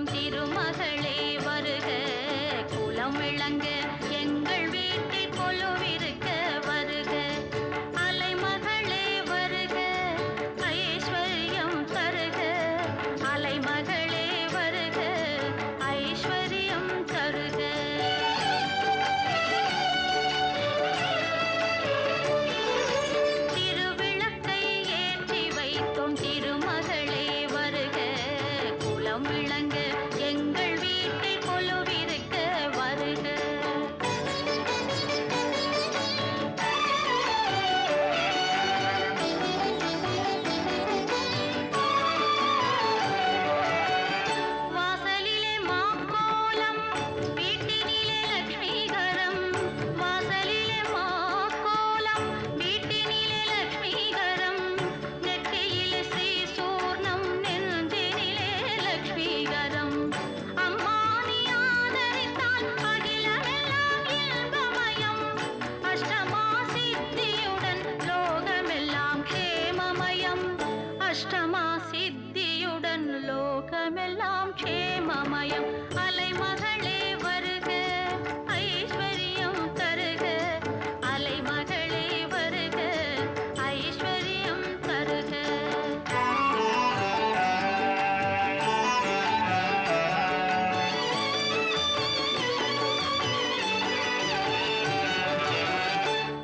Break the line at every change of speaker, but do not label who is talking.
வைத்தோம் திருமகளே வருக குலம் விளங்க எங்கள் வீட்டில் கொலுவிருக்க வருக அலைமகளே வருக ஐஸ்வர்யம் தருக அலைமகளே வருக ஐஸ்வர்யம் தருக திருவிளக்கை ஏற்றி வைத்தோம் திருமகளே வருக குலம் விளங்க